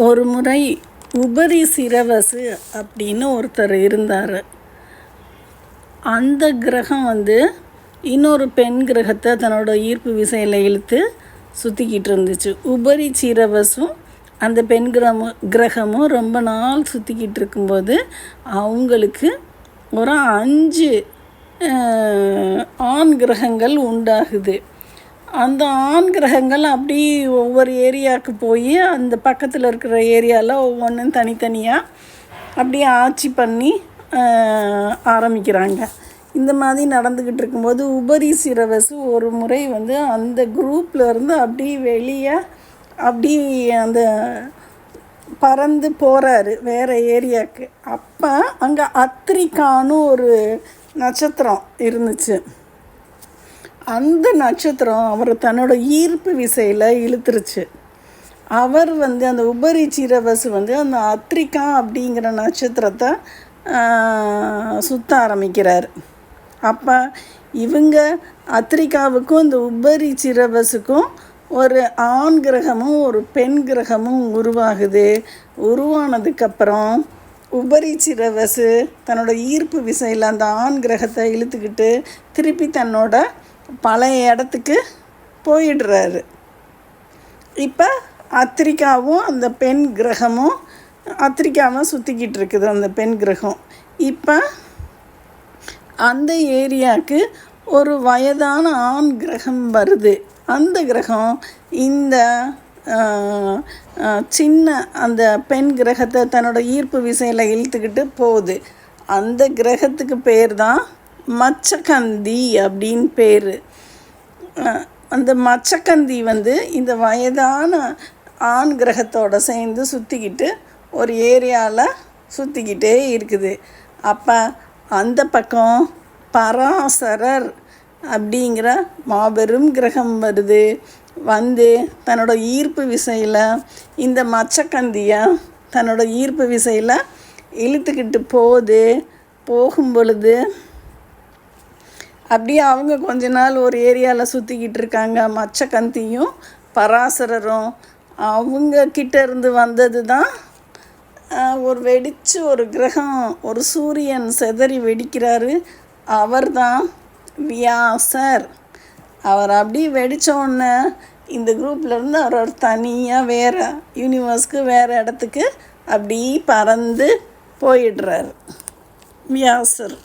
ஒரு முறை உபரி சிரவசு அப்படின்னு ஒருத்தர் இருந்தார். அந்த கிரகம் இன்னொரு பெண் கிரகத்தை தன்னோட ஈர்ப்பு விசையில் இழுத்து சுற்றிக்கிட்டு இருந்துச்சு. உபரி சிரவசும் அந்த பெண் கிரகமும் ரொம்ப நாள் சுற்றிக்கிட்டு இருக்கும்போது அவங்களுக்கு ஒரு 5 ஆண் கிரகங்கள் உண்டாகுது. அந்த ஆண் கிரகங்கள் அப்படி ஒவ்வொரு ஏரியாவுக்கு போய் அந்த பக்கத்தில் இருக்கிற ஏரியாவில் ஒவ்வொன்றும் தனித்தனியாக அப்படியே ஆட்சி பண்ணி ஆரம்பிக்கிறாங்க. இந்த மாதிரி நடந்துக்கிட்டு இருக்கும்போது உபரி சிரவசு ஒரு முறை அந்த குரூப்லேருந்து அப்படி வெளியே அப்படி அந்த பறந்து போகிறாரு வேறு ஏரியாவுக்கு. அப்போ அங்கே அத்திரிக்கான்னு ஒரு நட்சத்திரம் இருந்துச்சு. அந்த நட்சத்திரம் அவர் தன்னோட ஈர்ப்பு விசையில் இழுத்துருச்சு. அவர் அந்த உபரி சிரவசு அந்த அத்திரிக்கா அப்படிங்கிற நட்சத்திரத்தை சுற்ற ஆரம்பிக்கிறார். அப்போ இவங்க அத்திரிக்காவுக்கும் இந்த உபரி சிரவசுக்கும் ஒரு ஆண் கிரகமும் ஒரு பெண் கிரகமும் உருவாகுது. உருவானதுக்கப்புறம் உபரி சிரவசு தன்னோட ஈர்ப்பு விசையில் அந்த ஆண் கிரகத்தை இழுத்துக்கிட்டு திருப்பி தன்னோட பழைய இடத்துக்கு போயிடுறாரு. இப்போ அத்திரிக்காவும் அந்த பெண் கிரகமும் அத்திரிக்காவை சுற்றிக்கிட்டு இருக்குது அந்த பெண் கிரகம். இப்போ அந்த ஏரியாவுக்கு ஒரு வயதான ஆண் கிரகம் வருது. அந்த கிரகம் இந்த சின்ன அந்த பெண் கிரகத்தை தன்னோட ஈர்ப்பு விசையில் இழுத்துக்கிட்டு போகுது. அந்த கிரகத்துக்கு பேர் தான் மச்சகந்தி அப்படின்னு பேர். அந்த மச்சகந்தி இந்த வயதான ஆண் கிரகத்தோடு சேர்ந்து சுற்றிக்கிட்டு ஒரு ஏரியாவில் சுற்றிக்கிட்டே இருக்குது. அப்போ அந்த பக்கம் பராசரர் அப்படிங்கிற மாபெரும் கிரகம் வருது. தன்னோட ஈர்ப்பு விசையில் இந்த மச்சகந்தியை தன்னோட ஈர்ப்பு விசையில் இழுத்துக்கிட்டு போகும் பொழுது அப்படியே அவங்க கொஞ்ச நாள் ஒரு ஏரியாவில் சுற்றிக்கிட்டு இருக்காங்க. மச்சகந்தியும் பராசரரும் அவங்க கிட்டேருந்து வந்தது தான் ஒரு கிரகம், ஒரு சூரியன் செதறி வெடிக்கிறாரு. அவர் தான் வியாசர். அவர் அப்படி வெடித்தோடனே இந்த குரூப்லேருந்து அவர் தனியாக வேறு யூனிவர்ஸ்க்கு வேறு இடத்துக்கு அப்படி பறந்து போயிடுறாரு வியாசர்.